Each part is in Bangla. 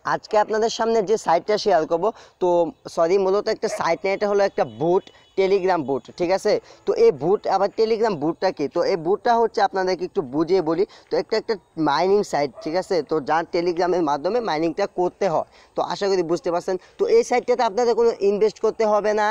আজকে আপনাদের সামনে যে সাইটটা শেয়ার করব, তো সরি মূলত একটা সাইট না, এটা হলো একটা বুট, টেলিগ্রাম বুট, ঠিক আছে। তো এই বুট আবার টেলিগ্রাম বুটটা কি, তো এই বুটটা হচ্ছে আপনাদেরকে একটু বুঝিয়ে বলি। তো একটা একটা মাইনিং সাইট, ঠিক আছে, তো যার টেলিগ্রামের মাধ্যমে মাইনিংটা করতে হয়। তো আশা করি বুঝতে পারছেন। তো এই সাইটটাতে আপনাদের কোনো ইনভেস্ট করতে হবে না,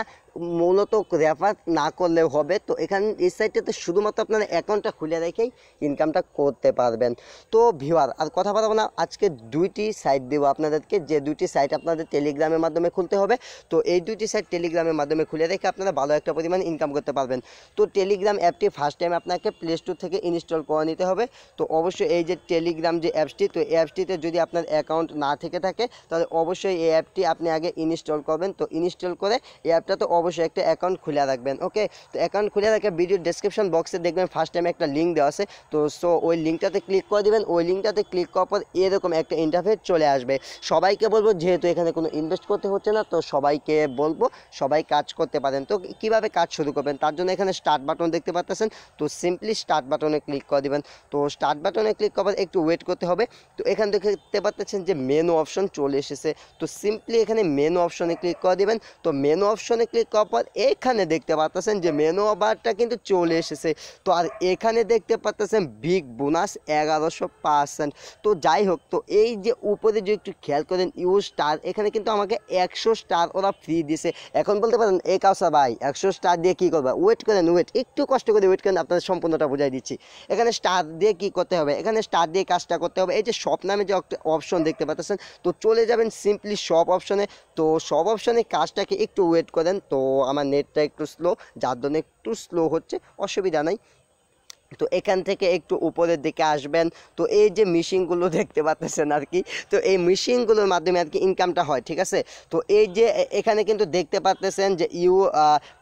মূলত রেফার না করলেও হবে। তো এখানে এই সাইটটাতে শুধুমাত্র আপনারা অ্যাকাউন্টটা খুলে রেখেই ইনকামটা করতে পারবেন। তো ভিউয়ার আর কথা বলবো না, আজকে দুইটি সাইট দেবো আপনাদেরকে, যে দুইটি সাইট আপনাদের টেলিগ্রামের মাধ্যমে খুলতে হবে। তো এই দুইটি সাইট টেলিগ্রামের মাধ্যমে খুলে রেখে আপনারা ভালো একটা পরিমাণ ইনকাম করতে পারবেন। তো টেলিগ্রাম অ্যাপটি ফার্স্ট টাইম আপনাকে প্লে স্টোর থেকে ইনস্টল করে নিতে হবে। তো অবশ্যই এই যে টেলিগ্রাম যে অ্যাপসটি, তো এই অ্যাপসটিতে যদি আপনার অ্যাকাউন্ট না থেকে থাকে তাহলে অবশ্যই এই অ্যাপটি আপনি আগে ইনস্টল করবেন। তো ইনস্টল করে এই অ্যাপটা তো অবশ্যই একটা অ্যাকাউন্ট খুলে রাখবেন। ওকে, তো অ্যাকাউন্ট খুলে রাখে ভিডিও ডেসক্রিপশন বক্সে দেখবেন ফার্স্ট টাইম একটা লিঙ্ক দেওয়া আছে। তো ওই লিঙ্কটাতে ক্লিক করে দিবেন। ওই লিঙ্কটাতে ক্লিক করার পর এরকম একটা ইন্টারফেস চলে আসবে। সবাইকে বলবো, যেহেতু এখানে কোনো ইনভেস্ট করতে হচ্ছে না, তো সবাইকে বলবো সবাই কাজ করতে পারেন। তো কিভাবে কাজ শুরু করবেন তার জন্য এখানে স্টার্ট বাটন দেখতে পাচ্ছেন। তো সিম্পলি স্টার্ট বাটনে ক্লিক করে দিবেন। তো স্টার্ট বাটনে ক্লিক করার একটু ওয়েট করতে হবে। তো এখানে দেখতে পাচ্ছেন যে মেনু অপশন চলে এসেছে। তো সিম্পলি এখানে মেনু অপশনে ক্লিক করে দিবেন। তো মেনু অপশনে ক্লিক করার পর এখানে দেখতে পাচ্ছেন যে মেনু বারটা কিন্তু চলে এসেছে। তো আর এখানে দেখতে পাচ্ছেন বিগ বোনাস 1100%। তো যাই হোক, তো এই যে উপরে যে একটু খেয়াল করেন ইউজ স্টার, এখানে কিন্তু আমাকে 100 স্টার ওরা ফ্রি দিছে। এখন বলতে পারেন এই কাউসার ভাই 100 স্টার দিয়ে কী করবে, ওয়েট করেন, একটু কষ্ট করে ওয়েট করেন, আপনাদের সম্পূর্ণটা বুঝাই দিচ্ছি। এখানে স্টার দিয়ে কী করতে হবে, এখানে স্টার দিয়ে কাজটা করতে হবে। এই যে শপ নামে যে অপশন দেখতে পাচ্ছেন, তো চলে যাবেন সিম্পলি শপ অপশনে। তো সব অপশনে কাজটাকে একটু ওয়েট করেন। তো আমার নেটটা একটু স্লো, যার জন্য একটু স্লো হচ্ছে, অসুবিধা নাই। তো এখান থেকে একটু উপরের দিকে আসবেন। তো এই যে মেশিনগুলো দেখতে পাচ্ছেন আর কি, তো এই মেশিনগুলোর মাধ্যমে আর কি ইনকামটা হয়, ঠিক আছে। তো এই যে এখানে কিন্তু দেখতে পাচ্ছেন যে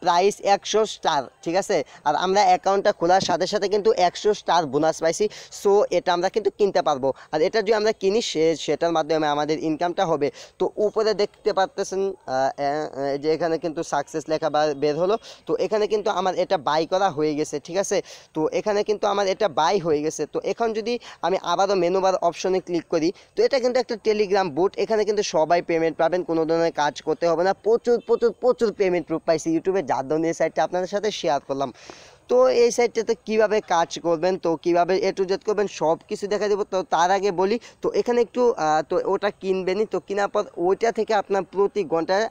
প্রাইস 100 স্টার, ঠিক আছে। আর আমরা অ্যাকাউন্টটা খোলার সাথে সাথে কিন্তু 100 স্টার বোনাস পাইছি। সো এটা আমরা কিন্তু কিনতে পারবো, আর এটা যদি আমরা কিনি সেটার মাধ্যমে আমাদের ইনকামটা হবে। তো উপরে দেখতে পাচ্ছেন যে এখানে কিন্তু সাকসেস লেখা বের হলো। তো এখানে কিন্তু আমার এটা বাই করা হয়ে গেছে, ঠিক আছে। তো এখানে কিন্তু আমার এটা বাই হয়ে গেছে। তো এখন যদি আমি আবারও মেনু বার অপশনে ক্লিক করি, তো এটা কিন্তু একটা টেলিগ্রাম বুট, এখানে কিন্তু সবাই পেমেন্ট পাবেন, কোনো ধরনের কাজ করতে হবে না। প্রচুর প্রচুর প্রচুর পেমেন্ট প্রুফ পাইছি ইউটিউবে, যার জন্য এই সাইটটা আপনাদের সাথে শেয়ার করলাম। তো এই সাইটটাতে কীভাবে কাজ করবেন, তো কীভাবে এ টু জেড করবেন সব কিছু দেখা দেবো। তো তার আগে বলি, তো এখানে একটু তো ওটা কিনবেনই, তো কেনার পর ওইটা থেকে আপনার প্রতি ঘন্টায়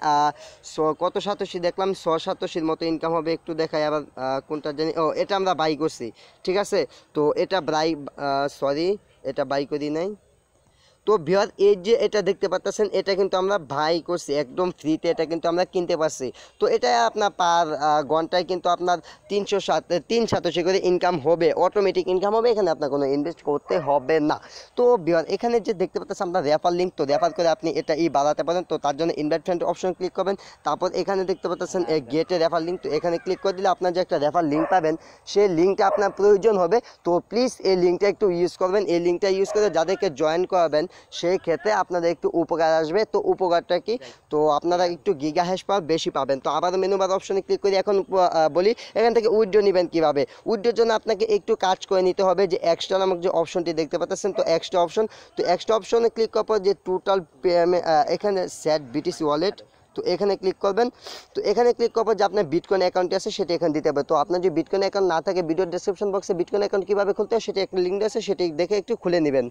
কত সাতোশি দেখলাম, 100 মতো ইনকাম হবে। একটু দেখাই আবার কোনটা জানি, ও এটা আমরা বাই করছি, ঠিক আছে। তো এটা এটা বাই করি নাই। তো ভিউয়ার এই যে এটা দেখতে পাচ্ছেন, এটা কিন্তু আমরা বাই করছি একদম ফ্রিতে, এটা কিন্তু আমরা কিনতে পারছি। তো এটা আপনার পার ঘন্টায় কিন্তু আপনার 387 করে ইনকাম হবে, অটোমেটিক ইনকাম হবে, এখানে আপনার কোনো ইনভেস্ট করতে হবে না। তো ভিউয়ার এখানে যে দেখতে পাচ্ছেন আপনার রেফার লিঙ্ক, তো রেফার করে আপনি এটা বাড়াতে পারেন। তো তার জন্য ইনভাইট ফ্রেন্ড অপশন ক্লিক করবেন। তারপর এখানে দেখতে পাচ্ছেন গেটে রেফার লিঙ্ক, তো এখানে ক্লিক করে দিলে আপনার যে একটা রেফার লিঙ্ক পাবেন, সেই লিঙ্কটা আপনার প্রয়োজন হবে। তো প্লিজ এই লিঙ্কটা একটু ইউজ করবেন। এই লিঙ্কটা ইউজ করে যাদেরকে জয়েন করাবেন সেই ক্ষেত্রে আপনাদের একটু উপকার আসবে। তো উপকারটা কি, তো আপনারা একটু গিগা হ্যাশ পাওয়ার বেশি পাবেন। তো আবার মেনু বার অপশনে ক্লিক করি। এখন বলি এখান থেকে উইথড্র নেবেন কীভাবে। উইথড্রোর জন্য আপনাকে একটু কাজ করে নিতে হবে, যে এক্সট্রা নামক যে অপশনটি দেখতে পাচ্ছেন, তো এক্সট্রা অপশন, তো এক্সট্রা অপশনে ক্লিক করার পর যে টোটাল পেমেন্ট, এখানে সেট বিটিসি ওয়ালেট, তো এখানে ক্লিক করবেন। তো এখানে ক্লিক করার পর যে আপনার বিটকয়েন অ্যাকাউন্ট আছে সেটা এখানে দিতে হবে। তো আপনার যদি বিটকয়েন অ্যাকাউন্ট না থাকে, ভিডিও ডেসক্রিপশন বক্সে বিটকয়েন অ্যাকাউন্ট কীভাবে খুলতে হয় সেটা একটা লিঙ্ক আছে, সেটি দেখে একটু খুলে নেবেন।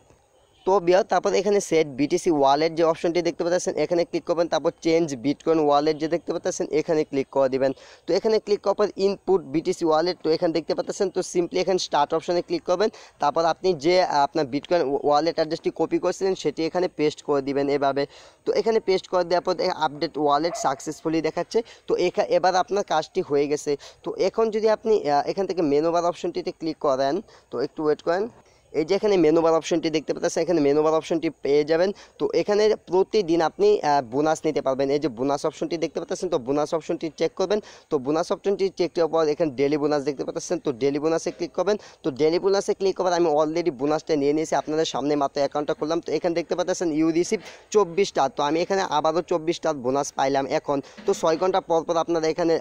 তো তারপর এখানে সেট বিটিসি ওয়ালেট যে অপশনটি দেখতে পাচ্ছেন, এখানে ক্লিক করবেন। তারপর চেঞ্জ বিটকয়েন ওয়ালেট যে দেখতে পাচ্ছেন, এখানে ক্লিক করে দিবেন। তো এখানে ক্লিক করার পর ইনপুট বিটিসি ওয়ালেট, তো এখানে দেখতে পাচ্ছেন। তো সিম্পলি এখানে স্টার্ট অপশনে ক্লিক করবেন। তারপর আপনি যে আপনার বিটকয়েন ওয়ালেট অ্যাড্রেসটি কপি করেছিলেন সেটি এখানে পেস্ট করে দিবেন এভাবে। তো এখানে পেস্ট করে দেওয়ার পর আপডেট ওয়ালেট সাকসেসফুলি দেখাচ্ছে। তো এবার আপনার কাজটি হয়ে গেছে। তো এখন যদি আপনি এখান থেকে মেনু বার অপশনটিতে ক্লিক করেন, তো একটু ওয়েট করেন। এই যে এখানে মেনু বার অপশনটি দেখতে পাচ্ছেন, এখানে মেনু বার অপশনটি পেয়ে যাবেন। তো এখানে প্রতিদিন আপনি বোনাস নিতে পারবেন। এই যে বোনাস অপশনটি দেখতে পাচ্ছেন, তো বোনাস অপশনটি চেক করবেন। তো বোনাস অপশনটি চেক করার পর এখানে ডেলি বোনাস দেখতে পাচ্ছেন, তো ডেলি বোনাসে ক্লিক করবেন। তো ডেলি বোনাসে ক্লিক করার আমি অলরেডি বোনাসটা নিয়ে নিয়েছি, আপনাদের সামনে মাত্র অ্যাকাউন্টটা করলাম। তো এখানে দেখতে পাচ্ছেন ইউ রিসিভ 24 স্টার। তো আমি এখানে আবারও 24 স্টার বোনাস পাইলাম এখন। তো 6 ঘন্টা পর পর আপনারা এখানে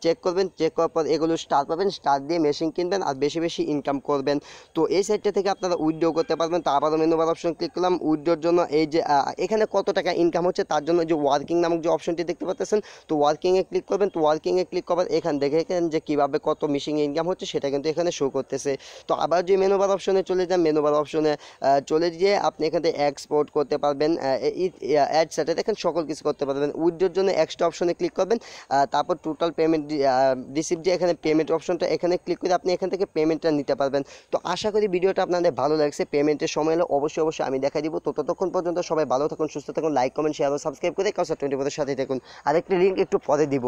চেক করবেন, চেক করার পর এগুলো স্টার পাবেন, স্টার দিয়ে মেশিন কিনবেন আর বেশি বেশি ইনকাম করবেন। তো এই সাইট সাইটটা থেকে আপনারা উইথড্র করতে পারবেন। তো আবারও মেনু বার অপশন ক্লিক করলাম। উইথড্রোর জন্য এই যে এখানে কত টাকা ইনকাম হচ্ছে তার জন্য যে ওয়ার্কিং নামক যে অপশনটি দেখতে পাচ্ছেন, তো ওয়ার্কিংয়ে ক্লিক করবেন। তো ওয়ার্কিংয়ে ক্লিক করার এখান দেখেন যে কীভাবে কত মিশিং ইনকাম হচ্ছে সেটা কিন্তু এখানে শো করতেছে। তো আবার যে মেনু বার অপশনে চলে যান, মেনু বার অপশনে চলে গিয়ে আপনি এখান থেকে এক্সপোর্ট করতে পারবেন, অ্যাড সেটে দেখেন সকল কিছু করতে পারবেন। উইথড্রোর জন্য এক্সট্রা অপশনে ক্লিক করবেন, তারপর টোটাল পেমেন্ট রিসিভ যে এখানে পেমেন্ট অপশনটা এখানে ক্লিক করে আপনি এখান থেকে পেমেন্টটা নিতে পারবেন। তো আশা করি ভিডিওটা আপনাদের ভালো লাগছে। পেমেন্টের সময় হলে অবশ্যই আমি দেখাই দিব। তো ততক্ষণ পর্যন্ত সবাই ভালো থাকুন, সুস্থ থাকুন, লাইক কমেন্ট শেয়ার ও সাবস্ক্রাইব করে কাউসার 24 এর সাথে থাকুন। আরেকটি লিঙ্ক একটু পরে দিব।